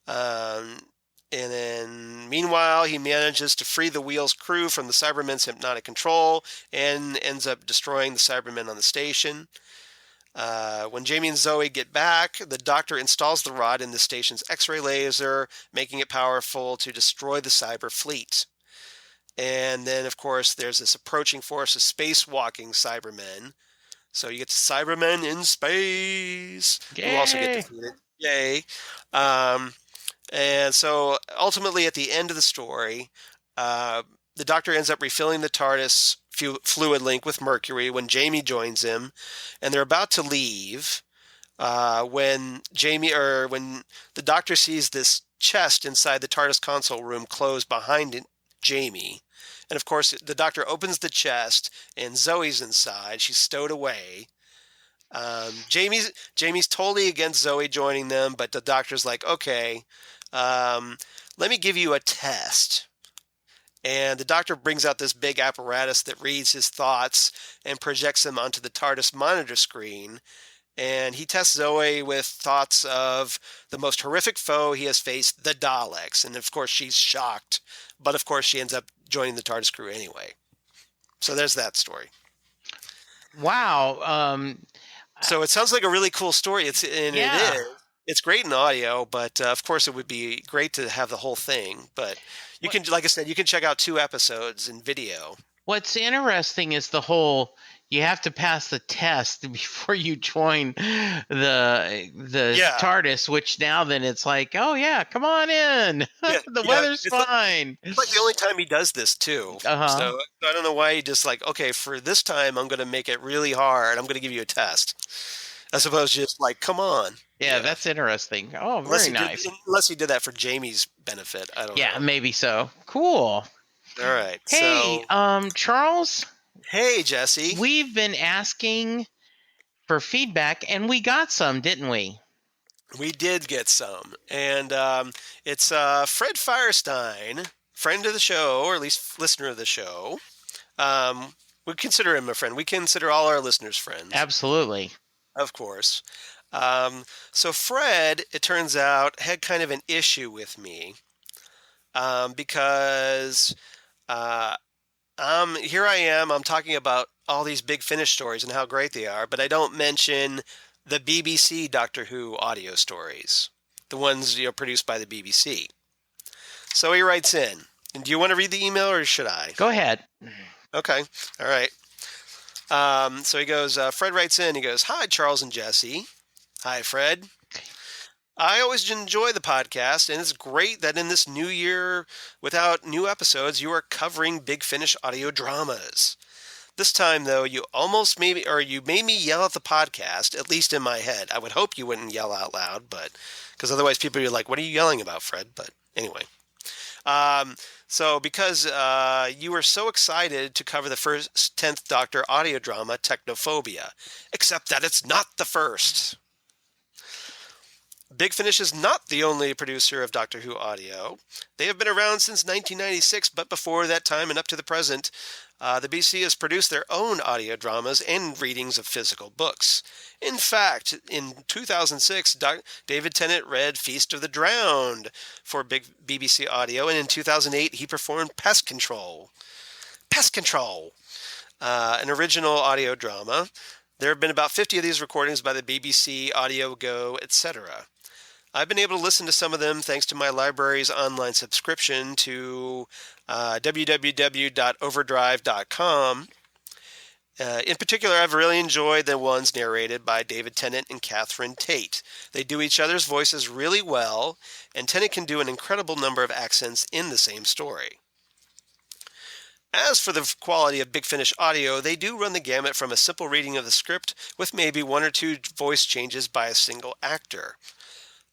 And then, meanwhile, he manages to free the Wheel's crew from the Cybermen's hypnotic control and ends up destroying the Cybermen on the station. When Jamie and Zoe get back, the Doctor installs the rod in the station's X-ray laser, making it powerful to destroy the cyber fleet. And then, of course, there's this approaching force of spacewalking Cybermen. So you get Cybermen in space, Yay! who also get defeated. Yay! And so, ultimately, at the end of the story, the Doctor ends up refilling the TARDIS fluid link with mercury when Jamie joins him, and they're about to leave when the Doctor sees this chest inside the TARDIS console room close behind Jamie. And of course, the Doctor opens the chest, and Zoe's inside. She's stowed away. Jamie's totally against Zoe joining them, but the Doctor's like, okay, let me give you a test. And the Doctor brings out this big apparatus that reads his thoughts and projects them onto the TARDIS monitor screen. And he tests Zoe with thoughts of the most horrific foe he has faced, the Daleks. And of course, she's shocked. But of course, she ends up joining the TARDIS crew anyway. So there's that story. Wow. So it sounds like a really cool story. It is. It's great in audio, but of course it would be great to have the whole thing. But you can, like I said, you can check out 2 episodes in video. What's interesting is you have to pass the test before you join the TARDIS, which now then it's like, oh yeah, come on in. The weather's fine. It's like the only time he does this too. Uh-huh. So I don't know why he just like, okay, for this time I'm going to make it really hard. I'm going to give you a test. As opposed to just like, come on. Yeah, that's interesting. Oh, very nice. Unless he did that for Jamie's benefit. I don't know. Yeah, maybe so. Cool. All right. Hey, Charles. Hey, Jesse. We've been asking for feedback, and we got some, didn't we? We did get some. And it's Fred Firestein, friend of the show, or at least listener of the show. We consider him a friend. We consider all our listeners friends. Absolutely. Of course. So Fred, it turns out, had kind of an issue with me because here I am, I'm talking about all these big Finish stories and how great they are, but I don't mention the BBC Doctor Who audio stories, the ones produced by the BBC. So he writes in. And do you want to read the email or should I? Go ahead. Okay. All right. So he goes, Fred writes in, he goes, "Hi, Charles and Jesse." Hi, Fred. I always enjoy the podcast, and it's great that in this new year, without new episodes, you are covering Big Finish audio dramas. This time, though, you made me yell at the podcast, at least in my head. I would hope you wouldn't yell out loud, but because otherwise people would be like, "What are you yelling about, Fred?" But anyway, um, so because you were so excited to cover the first 10th Doctor audio drama, Technophobia, except that it's not the first. Big Finish is not the only producer of Doctor Who audio. They have been around since 1996, but before that time and up to the present, the BBC has produced their own audio dramas and readings of physical books. In fact, in 2006, David Tennant read Feast of the Drowned for big BBC audio, and in 2008, he performed Pest Control. Pest Control, an original audio drama. There have been about 50 of these recordings by the BBC, Audio Go, etc. I've been able to listen to some of them thanks to my library's online subscription to www.overdrive.com. In particular, I've really enjoyed the ones narrated by David Tennant and Catherine Tate. They do each other's voices really well, and Tennant can do an incredible number of accents in the same story. As for the quality of Big Finish audio, they do run the gamut from a simple reading of the script with maybe one or two voice changes by a single actor,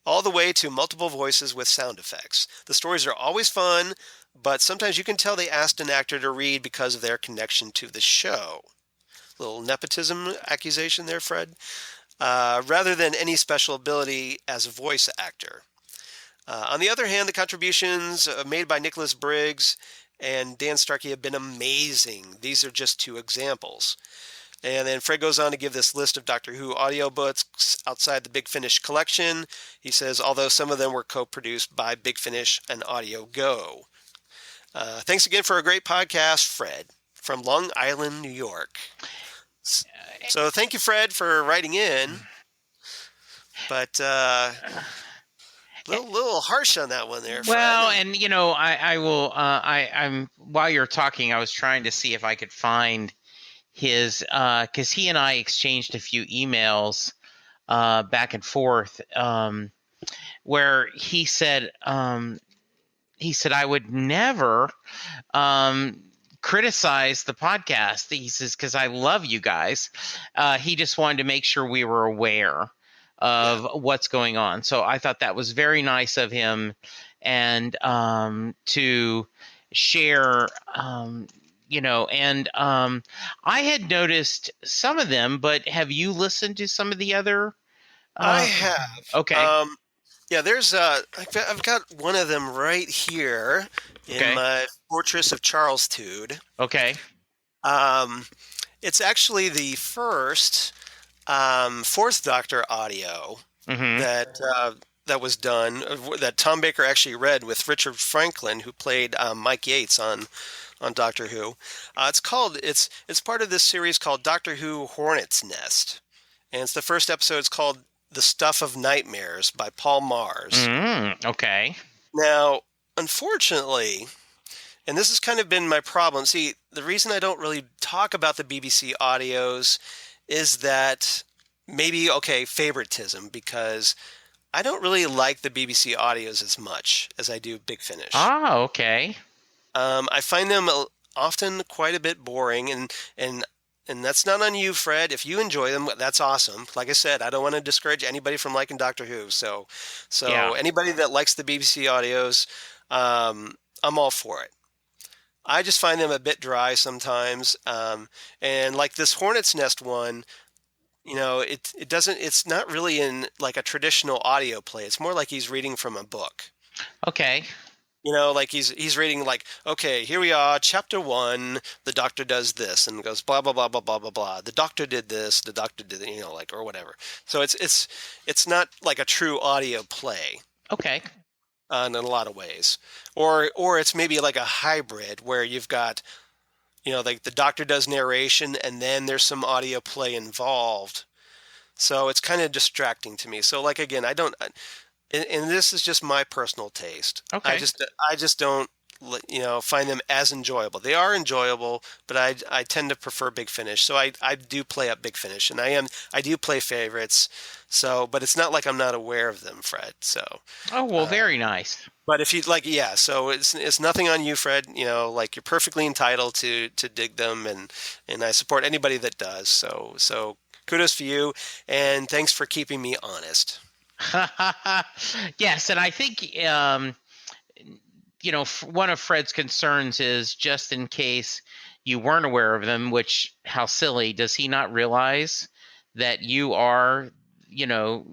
all the way to multiple voices with sound effects. The stories are always fun, but sometimes you can tell they asked an actor to read because of their connection to the show. Little nepotism accusation there, Fred. Rather than any special ability as a voice actor. On the other hand, the contributions made by Nicholas Briggs and Dan Starkey have been amazing. These are just two examples. And then Fred goes on to give this list of Doctor Who audiobooks outside the Big Finish collection. He says, although some of them were co-produced by Big Finish and Audio Go. Thanks again for a great podcast, Fred, from Long Island, New York. So thank you, Fred, for writing in. But little harsh on that one there, Fred. Well, and I will. I'm while you're talking, I was trying to see if I could find his, because he and I exchanged a few emails back and forth, where he said I would never criticize the podcast. He says, because I love you guys. He just wanted to make sure we were aware of what's going on. So I thought that was very nice of him, and to share, I had noticed some of them, but have you listened to some of the other? I have. Okay. Yeah, there's I've got one of them right here in my Fortress of Charlestude. Okay. It's actually the first Fourth Doctor audio that was done, that Tom Baker actually read with Richard Franklin, who played Mike Yates on Doctor Who. It's part of this series called Doctor Who Hornet's Nest, and it's the first episode. It's called The Stuff of Nightmares by Paul Mars. Okay. Now, unfortunately, and this has kind of been my problem. See, the reason I don't really talk about the BBC audios is that maybe, favoritism, because I don't really like the BBC audios as much as I do Big Finish. Oh, okay. I find them often quite a bit boring, and that's not on you, Fred. If you enjoy them, that's awesome. Like I said, I don't want to discourage anybody from liking Doctor Who. So anybody that likes the BBC audios, I'm all for it. I just find them a bit dry sometimes. And like this Hornet's Nest one, it's not really in like a traditional audio play. It's more like he's reading from a book. Okay. Like he's reading like, okay, here we are, chapter 1, the doctor does this, and goes blah blah blah blah blah blah blah. The doctor did this, the doctor did, or whatever. So it's not like a true audio play. Okay. In a lot of ways, or it's maybe like a hybrid where you've got, like the doctor does narration and then there's some audio play involved. So it's kind of distracting to me. So like again, I don't. And this is just my personal taste. Okay. I just don't find them as enjoyable. They are enjoyable, but I tend to prefer Big Finish. So I do play up Big Finish, and I do play favorites. So, but it's not like I'm not aware of them, Fred. So, Oh, well, very nice. but if you like, yeah. So it's nothing on you, Fred. Like you're perfectly entitled to dig them, and I support anybody that does. So kudos for you, and thanks for keeping me honest. Yes, and I think one of Fred's concerns is just in case you weren't aware of them, which how silly, does he not realize that you are, the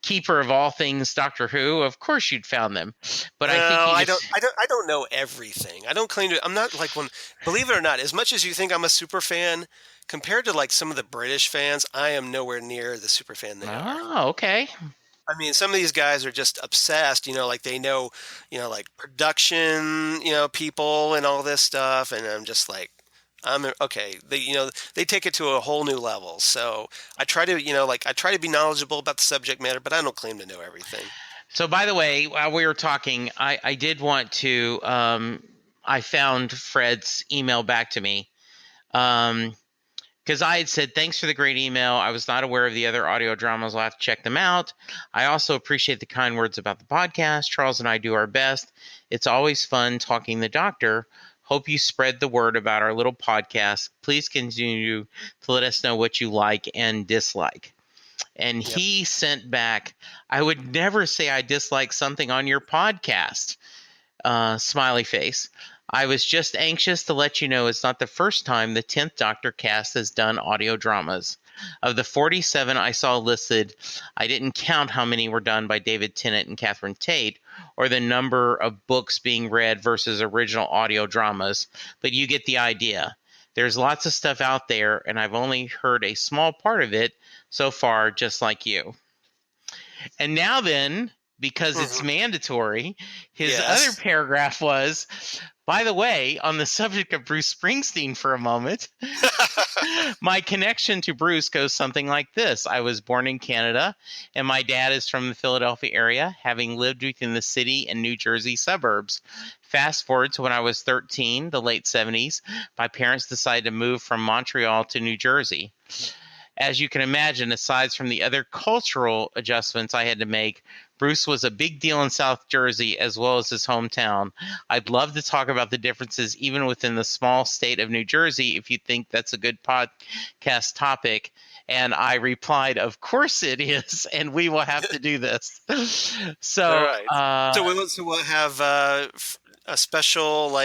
keeper of all things Doctor Who? Of course you'd found them, but No, I think I don't know everything. I don't claim to. I'm not like one. Believe it or not, as much as you think I'm a super fan, compared to like some of the British fans, I am nowhere near the super fan they are. Oh, okay. I mean, some of these guys are just obsessed, like they know, like production, people and all this stuff. And I'm just like, I'm okay. They take it to a whole new level. So I try to, I try to be knowledgeable about the subject matter, but I don't claim to know everything. So, by the way, while we were talking, I did want to, I found Fred's email back to me. Because I had said, thanks for the great email. I was not aware of the other audio dramas. I'll have to check them out. I also appreciate the kind words about the podcast. Charles and I do our best. It's always fun talking the doctor. Hope you spread the word about our little podcast. Please continue to let us know what you like and dislike. And Yep. He sent back, I would never say I dislike something on your podcast. Smiley face. I was just anxious to let you know it's not the first time the 10th Doctor cast has done audio dramas. Of the 47 I saw listed, I didn't count how many were done by David Tennant and Catherine Tate, or the number of books being read versus original audio dramas, but you get the idea. There's lots of stuff out there, and I've only heard a small part of it so far, just like you. And now then, because it's mandatory, his other paragraph was, by the way, on the subject of Bruce Springsteen for a moment, my connection to Bruce goes something like this. I was born in Canada, and my dad is from the Philadelphia area, having lived within the city and New Jersey suburbs. Fast forward to when I was 13, the late 70s, my parents decided to move from Montreal to New Jersey. As you can imagine, aside from the other cultural adjustments I had to make, Bruce was a big deal in South Jersey as well as his hometown. I'd love to talk about the differences even within the small state of New Jersey if you think that's a good podcast topic. And I replied, of course it is, and we will have to do this. So, all right. So we'll have a special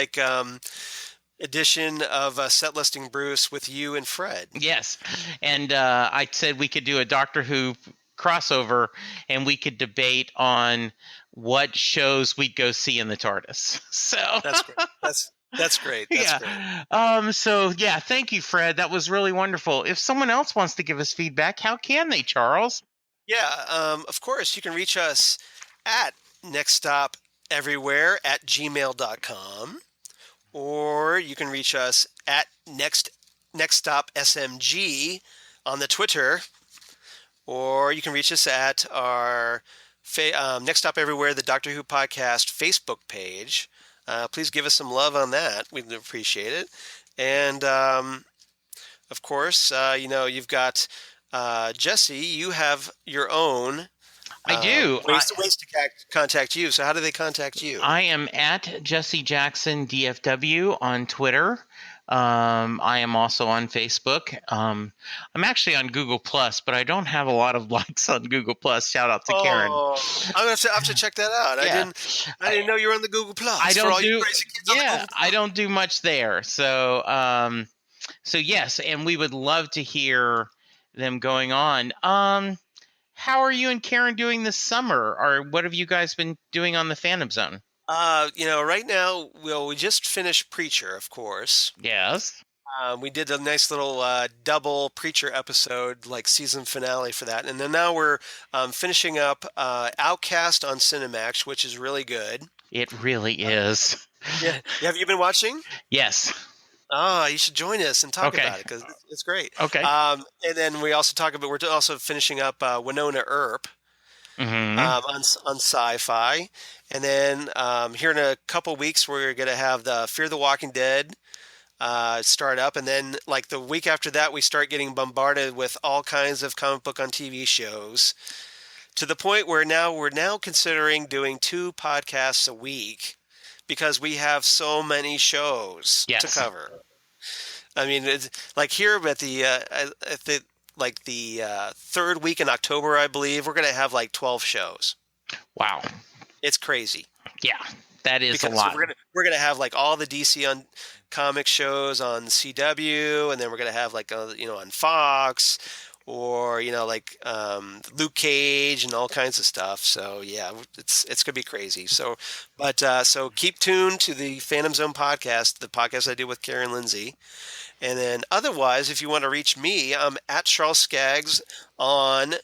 edition of Set Listing Bruce with you and Fred. Yes. And I said we could do a Doctor Who crossover, and we could debate on what shows we'd go see in the TARDIS. So that's great. That's great. That's great. So yeah, thank you, Fred. That was really wonderful. If someone else wants to give us feedback, how can they, Charles? Yeah, of course. You can reach us at nextstopeverywhere@gmail.com, or you can reach us at nextstopsmg on the Twitter, or you can reach us at our Next Stop Everywhere, the Doctor Who Podcast Facebook page. Please give us some love on that. We'd appreciate it. And, of course, you've got Jesse. You have your own. I do. Ways to contact you. So how do they contact you? I am at Jesse Jackson DFW on Twitter. I am also on Facebook. I'm actually on Google Plus, but I don't have a lot of likes on Google Plus. Shout out to Karen. I'm gonna have to check that out. Yeah. I didn't know you were on the Google Plus. I don't do much there. So, yes, and we would love to hear them going on. How are you and Karen doing this summer? Or what have you guys been doing on the Phantom Zone? Right now, we just finished Preacher, of course. Yes. We did a nice little double Preacher episode, like season finale for that. And then now we're finishing up Outcast on Cinemax, which is really good. It really is. Yeah. Have you been watching? Yes. You should join us and talk about it because it's great. Okay. And then we're also finishing up Winona Earp. Mm-hmm. on Sci-Fi, and then here in a couple weeks we're gonna have the Fear the Walking Dead start up, and then like the week after that we start getting bombarded with all kinds of comic book on TV shows, to the point where now we're considering doing 2 podcasts a week because we have so many shows to Yes. cover. I mean, it's, like here at the like the third week in October, I believe we're going to have like 12 shows. Wow. It's crazy Yeah, that is a because lot. we're gonna have like all the DC on comic shows on CW, and then we're gonna have like on Fox, or like Luke Cage and all kinds of stuff. So yeah, it's gonna be crazy. So, but so keep tuned to the Phantom Zone podcast, the podcast I do with Karen Lindsay. And then otherwise, if you want to reach me, I'm at Charles Skaggs on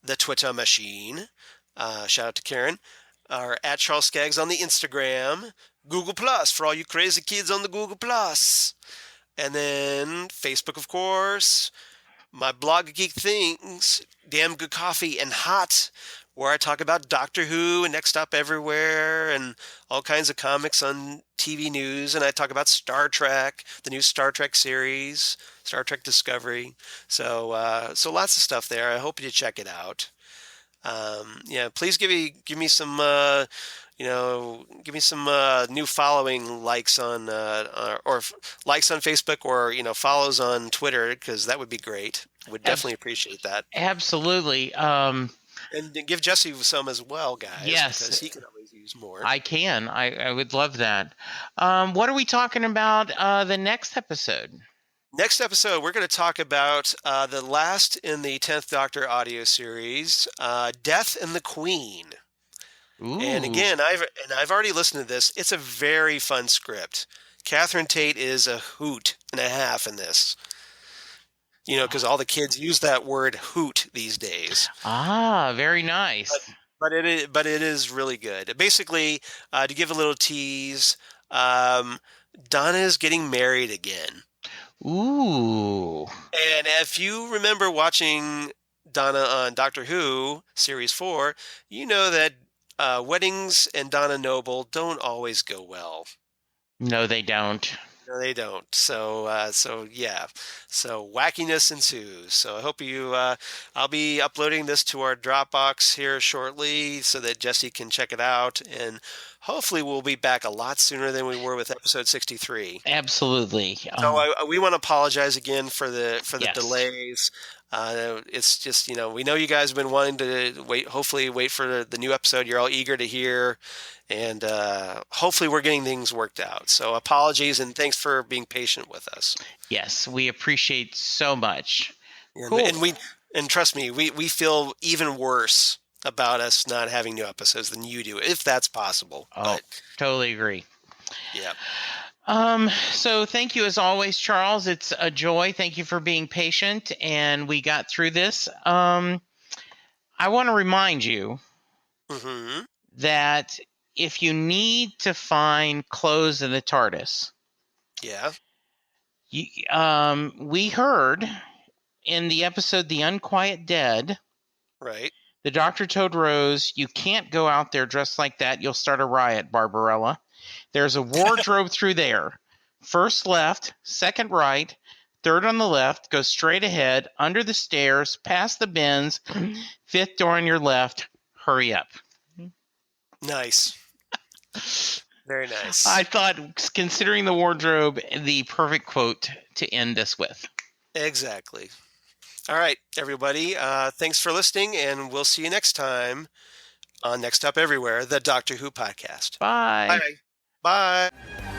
the Twitter machine. Shout out to Karen. Or at Charles Skaggs on the Instagram. Google Plus for all you crazy kids on the Google Plus. And then Facebook, of course. My blog Geek Things, Damn Good Coffee and Hot, where I talk about Doctor Who and Next Stop Everywhere and all kinds of comics on TV news. And I talk about Star Trek, the new Star Trek series, Star Trek Discovery. So lots of stuff there. I hope you check it out. Yeah, please give me some give me some new following likes on likes on Facebook, or follows on Twitter, because that would be great. Would definitely appreciate that. Absolutely. And give Jesse some as well, guys. Yes. Because he can always use more. I can. I would love that. What are we talking about the next episode? Next episode, we're going to talk about the last in the 10th Doctor audio series, Death and the Queen. Ooh. And again, I've already listened to this. It's a very fun script. Catherine Tate is a hoot and a half in this. Because all the kids use that word hoot these days. Ah, very nice. But it is really good. Basically, to give a little tease, Donna is getting married again. Ooh. And if you remember watching Donna on Doctor Who Series 4, you know that weddings and Donna Noble don't always go well. No, they don't. No, they don't. So yeah. So wackiness ensues. So I hope I'll be uploading this to our Dropbox here shortly so that Jesse can check it out. And hopefully we'll be back a lot sooner than we were with episode 63. Absolutely. So we want to apologize again for the Yes. delays. It's just, we know you guys have been wanting to hopefully wait for the new episode. You're all eager to hear, and hopefully we're getting things worked out. So apologies, and thanks for being patient with us. Yes, we appreciate so much. And, Cool. and trust me, we feel even worse about us not having new episodes than you do, if that's possible. Oh, But, totally agree. yeah. So thank you as always, Charles. It's a joy. Thank you for being patient, and we got through this. I want to remind you Mm-hmm. that if you need to find clothes in the TARDIS, Yeah. we heard in the episode The Unquiet Dead, Right. the Doctor told Rose, you can't go out there dressed like that. You'll start a riot, Barbarella. There's a wardrobe through there. First left, second right, third on the left, go straight ahead, under the stairs, past the bins, fifth door on your left. Hurry up. Nice. Very nice. I thought, considering the wardrobe, the perfect quote to end this with. Exactly. All right, everybody. Thanks for listening, and we'll see you next time on Next Up Everywhere, the Doctor Who podcast. Bye. Bye. Bye.